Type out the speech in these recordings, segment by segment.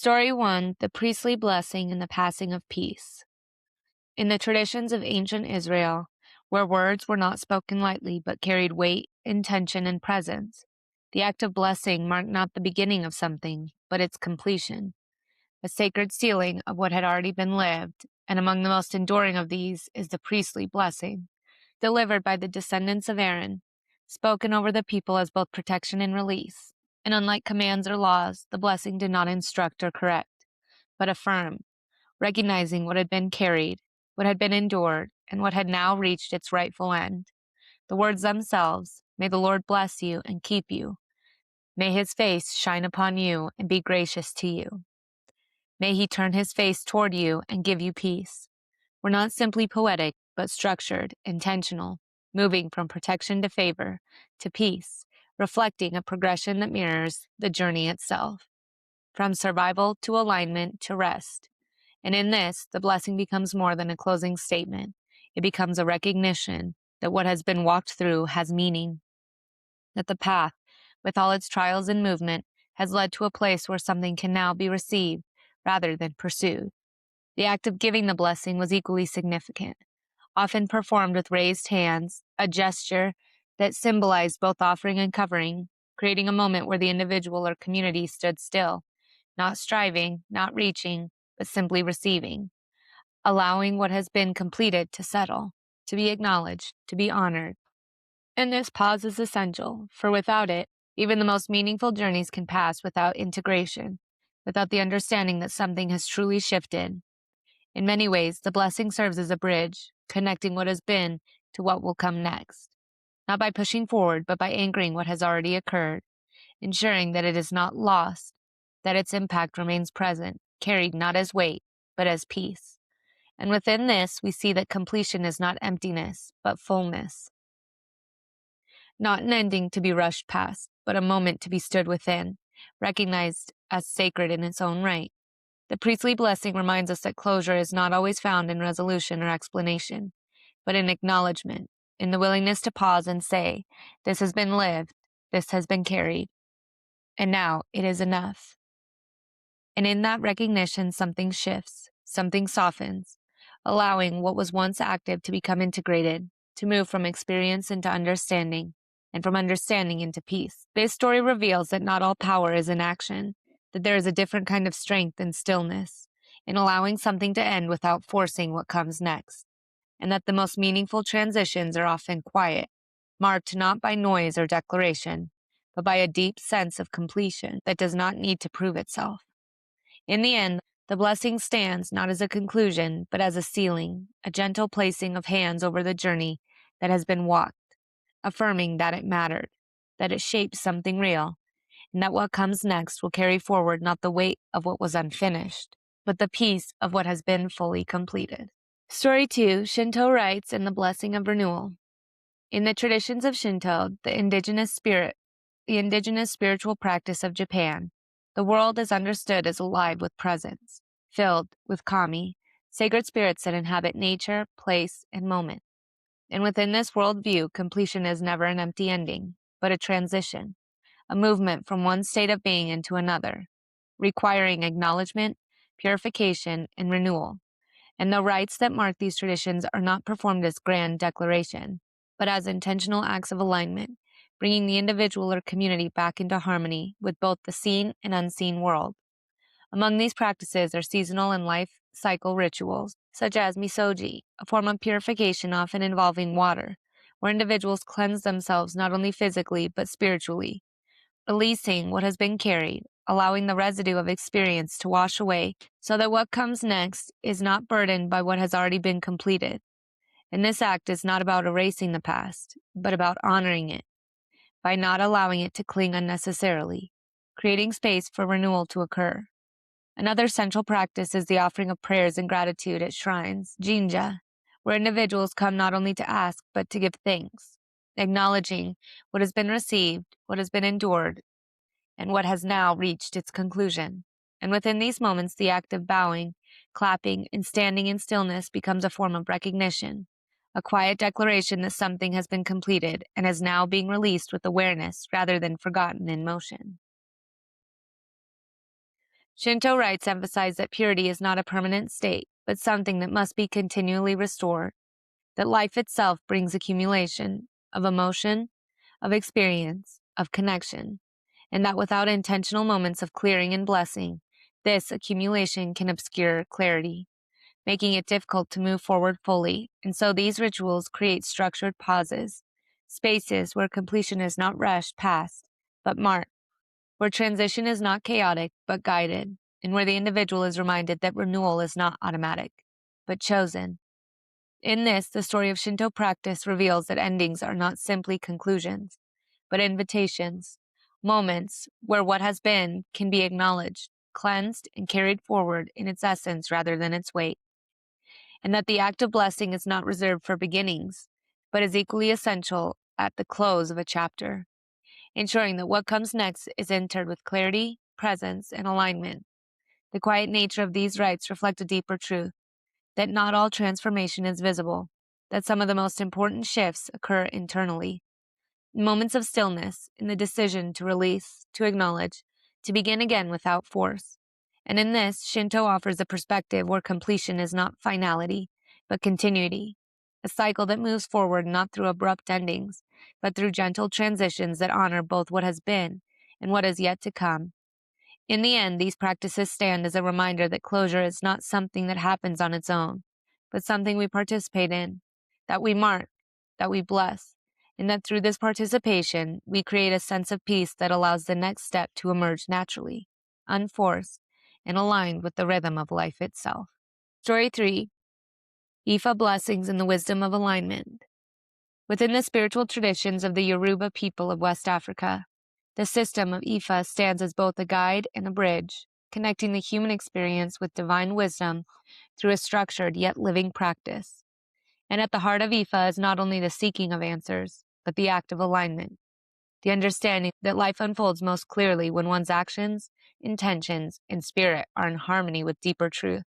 Story 1: The Priestly Blessing and the Passing of Peace. In the traditions of ancient Israel, where words were not spoken lightly but carried weight, intention, and presence, the act of blessing marked not the beginning of something, but its completion, a sacred sealing of what had already been lived, and among the most enduring of these is the priestly blessing, delivered by the descendants of Aaron, spoken over the people as both protection and release. And unlike commands or laws, the blessing did not instruct or correct, but affirm, recognizing what had been carried, what had been endured, and what had now reached its rightful end. The words themselves, "May the Lord bless you and keep you. May his face shine upon you and be gracious to you. May he turn his face toward you and give you peace," were not simply poetic, but structured, intentional, moving from protection to favor, to peace, reflecting a progression that mirrors the journey itself, from survival to alignment to rest. And in this, the blessing becomes more than a closing statement. It becomes a recognition that what has been walked through has meaning, that the path, with all its trials and movement, has led to a place where something can now be received rather than pursued. The act of giving the blessing was equally significant, often performed with raised hands, a gesture that symbolized both offering and covering, creating a moment where the individual or community stood still, not striving, not reaching, but simply receiving, allowing what has been completed to settle, to be acknowledged, to be honored. And this pause is essential, for without it, even the most meaningful journeys can pass without integration, without the understanding that something has truly shifted. In many ways, the blessing serves as a bridge, connecting what has been to what will come next, not by pushing forward, but by anchoring what has already occurred, ensuring that it is not lost, that its impact remains present, carried not as weight, but as peace. And within this, we see that completion is not emptiness, but fullness. Not an ending to be rushed past, but a moment to be stood within, recognized as sacred in its own right. The priestly blessing reminds us that closure is not always found in resolution or explanation, but in acknowledgement, in the willingness to pause and say, "This has been lived, this has been carried, and now it is enough." And in that recognition, something shifts, something softens, allowing what was once active to become integrated, to move from experience into understanding, and from understanding into peace. This story reveals that not all power is in action, that there is a different kind of strength in stillness, in allowing something to end without forcing what comes next, and that the most meaningful transitions are often quiet, marked not by noise or declaration, but by a deep sense of completion that does not need to prove itself. In the end, the blessing stands not as a conclusion, but as a sealing, a gentle placing of hands over the journey that has been walked, affirming that it mattered, that it shaped something real, and that what comes next will carry forward not the weight of what was unfinished, but the peace of what has been fully completed. Story 2: Shinto Rites and the Blessing of Renewal. In the traditions of Shinto, the indigenous spiritual practice of Japan, the world is understood as alive with presence, filled with kami, sacred spirits that inhabit nature, place, and moment. And within this worldview, completion is never an empty ending, but a transition, a movement from one state of being into another, requiring acknowledgement, purification, and renewal. And the rites that mark these traditions are not performed as grand declaration, but as intentional acts of alignment, bringing the individual or community back into harmony with both the seen and unseen world. Among these practices are seasonal and life cycle rituals, such as misogi, a form of purification often involving water, where individuals cleanse themselves not only physically but spiritually, releasing what has been carried, allowing the residue of experience to wash away so that what comes next is not burdened by what has already been completed. And this act is not about erasing the past, but about honoring it, by not allowing it to cling unnecessarily, creating space for renewal to occur. Another central practice is the offering of prayers and gratitude at shrines, jinja, where individuals come not only to ask, but to give thanks, acknowledging what has been received, what has been endured, and what has now reached its conclusion. And within these moments, the act of bowing, clapping, and standing in stillness becomes a form of recognition, a quiet declaration that something has been completed and is now being released with awareness rather than forgotten in motion. Shinto rites emphasize that purity is not a permanent state, but something that must be continually restored, that life itself brings accumulation of emotion, of experience, of connection, and that without intentional moments of clearing and blessing, this accumulation can obscure clarity, making it difficult to move forward fully. And so these rituals create structured pauses, spaces where completion is not rushed past, but marked, where transition is not chaotic, but guided, and where the individual is reminded that renewal is not automatic, but chosen. In this, the story of Shinto practice reveals that endings are not simply conclusions, but invitations, moments where what has been can be acknowledged, cleansed, and carried forward in its essence rather than its weight, and that the act of blessing is not reserved for beginnings, but is equally essential at the close of a chapter, ensuring that what comes next is entered with clarity, presence, and alignment. The quiet nature of these rites reflect a deeper truth, that not all transformation is visible, that some of the most important shifts occur internally. In moments of stillness, in the decision to release, to acknowledge, to begin again without force. And in this, Shinto offers a perspective where completion is not finality, but continuity, a cycle that moves forward not through abrupt endings, but through gentle transitions that honor both what has been and what is yet to come. In the end, these practices stand as a reminder that closure is not something that happens on its own, but something we participate in, that we mark, that we bless, and that through this participation, we create a sense of peace that allows the next step to emerge naturally, unforced, and aligned with the rhythm of life itself. Story 3: Ifá Blessings and the Wisdom of Alignment. Within the spiritual traditions of the Yoruba people of West Africa, the system of Ifá stands as both a guide and a bridge, connecting the human experience with divine wisdom through a structured yet living practice. And at the heart of Ifá is not only the seeking of answers, but the act of alignment, the understanding that life unfolds most clearly when one's actions, intentions, and spirit are in harmony with deeper truth.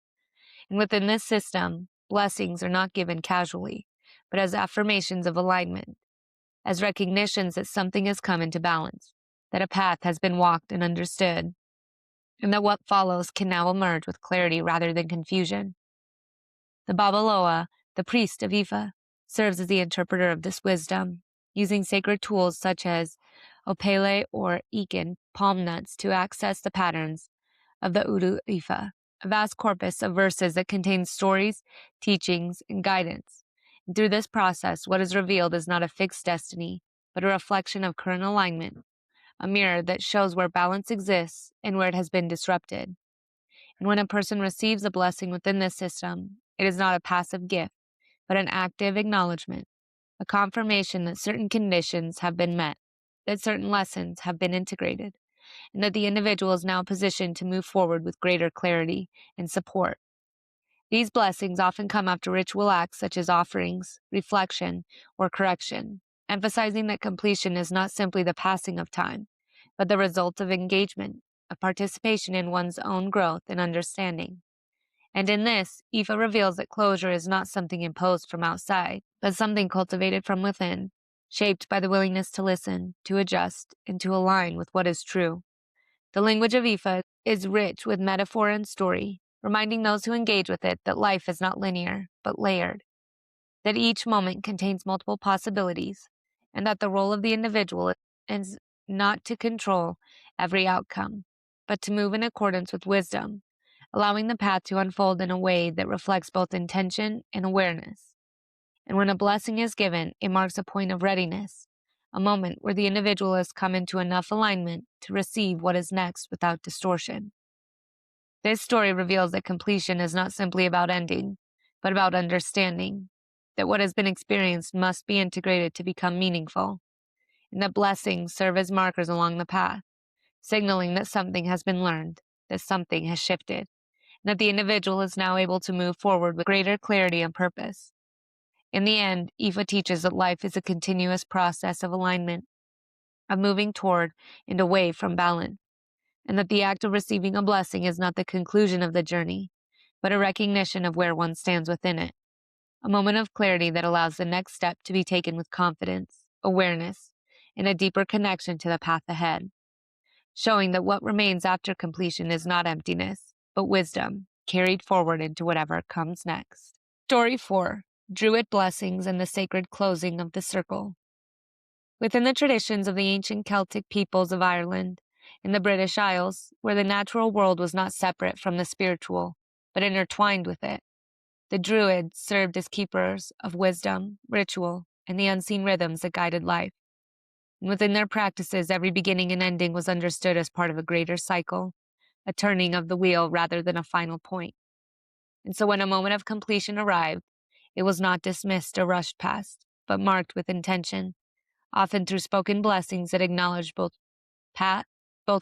And within this system, blessings are not given casually, but as affirmations of alignment, as recognitions that something has come into balance, that a path has been walked and understood, and that what follows can now emerge with clarity rather than confusion. The Babaloa, the priest of Ifá, serves as the interpreter of this wisdom, using sacred tools such as opele or ikin palm nuts to access the patterns of the Udu Ifá, a vast corpus of verses that contains stories, teachings, and guidance. And through this process, what is revealed is not a fixed destiny, but a reflection of current alignment, a mirror that shows where balance exists and where it has been disrupted. And when a person receives a blessing within this system, it is not a passive gift, but an active acknowledgement, a confirmation that certain conditions have been met, that certain lessons have been integrated, and that the individual is now positioned to move forward with greater clarity and support. These blessings often come after ritual acts such as offerings, reflection, or correction, emphasizing that completion is not simply the passing of time, but the result of engagement, of participation in one's own growth and understanding. And in this, Ifá reveals that closure is not something imposed from outside, but something cultivated from within, shaped by the willingness to listen, to adjust, and to align with what is true. The language of Ifá is rich with metaphor and story, reminding those who engage with it that life is not linear, but layered, that each moment contains multiple possibilities, and that the role of the individual is not to control every outcome, but to move in accordance with wisdom, allowing the path to unfold in a way that reflects both intention and awareness. And when a blessing is given, it marks a point of readiness, a moment where the individual has come into enough alignment to receive what is next without distortion. This story reveals that completion is not simply about ending, but about understanding, that what has been experienced must be integrated to become meaningful, and that blessings serve as markers along the path, signaling that something has been learned, that something has shifted, and that the individual is now able to move forward with greater clarity and purpose. In the end, Ifá teaches that life is a continuous process of alignment, of moving toward and away from balance, and that the act of receiving a blessing is not the conclusion of the journey, but a recognition of where one stands within it, a moment of clarity that allows the next step to be taken with confidence, awareness, and a deeper connection to the path ahead. showing that what remains after completion is not emptiness, but wisdom, carried forward into whatever comes next. Story 4. Druid Blessings and the Sacred Closing of the Circle. Within the traditions of the ancient Celtic peoples of Ireland, in the British Isles, where the natural world was not separate from the spiritual, but intertwined with it, the Druids served as keepers of wisdom, ritual, and the unseen rhythms that guided life. And within their practices, every beginning and ending was understood as part of a greater cycle, a turning of the wheel rather than a final point. And so when a moment of completion arrived, it was not dismissed or rushed past, but marked with intention, often through spoken blessings that acknowledged both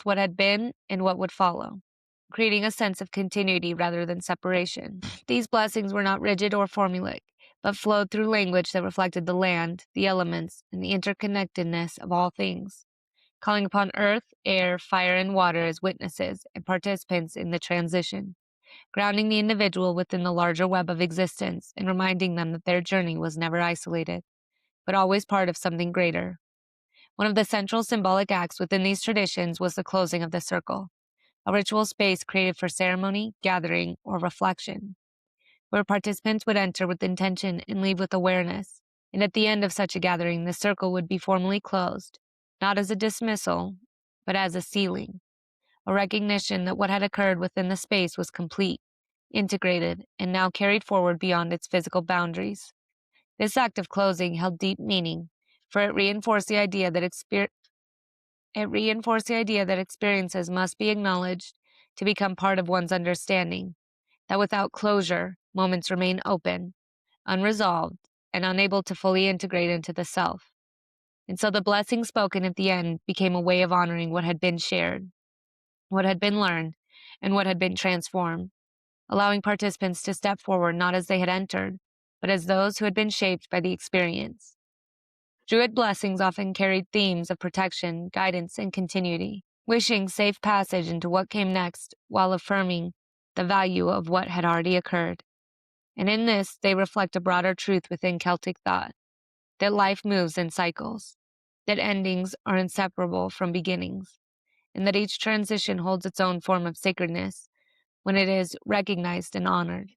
what had been and what would follow, creating a sense of continuity rather than separation. These blessings were not rigid or formulaic, but flowed through language that reflected the land, the elements, and the interconnectedness of all things, calling upon earth, air, fire, and water as witnesses and participants in the transition, grounding the individual within the larger web of existence and reminding them that their journey was never isolated, but always part of something greater. One of the central symbolic acts within these traditions was the closing of the circle, a ritual space created for ceremony, gathering, or reflection, where participants would enter with intention and leave with awareness. And at the end of such a gathering, the circle would be formally closed, not as a dismissal, but as a sealing, a recognition that what had occurred within the space was complete, integrated, and now carried forward beyond its physical boundaries. This act of closing held deep meaning, for it reinforced the idea that experiences must be acknowledged to become part of one's understanding, that without closure, moments remain open, unresolved, and unable to fully integrate into the self. And so the blessing spoken at the end became a way of honoring what had been shared, what had been learned, and what had been transformed, allowing participants to step forward not as they had entered, but as those who had been shaped by the experience. Druid blessings often carried themes of protection, guidance, and continuity, wishing safe passage into what came next while affirming the value of what had already occurred. And in this, they reflect a broader truth within Celtic thought, that life moves in cycles, that endings are inseparable from beginnings, and that each transition holds its own form of sacredness when it is recognized and honored.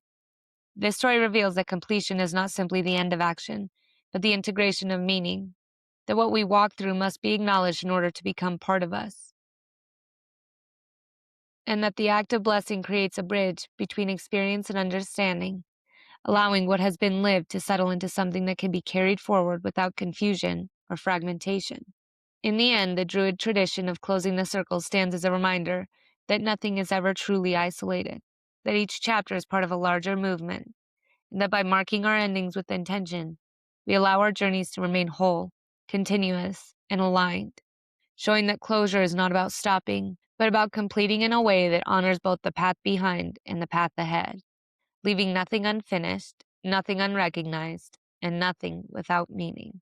This story reveals that completion is not simply the end of action, but the integration of meaning, that what we walk through must be acknowledged in order to become part of us, and that the act of blessing creates a bridge between experience and understanding, allowing what has been lived to settle into something that can be carried forward without confusion or fragmentation. In the end, the Druid tradition of closing the circle stands as a reminder that nothing is ever truly isolated, that each chapter is part of a larger movement, and that by marking our endings with intention, we allow our journeys to remain whole, continuous, and aligned, showing that closure is not about stopping, but about completing in a way that honors both the path behind and the path ahead, leaving nothing unfinished, nothing unrecognized, and nothing without meaning.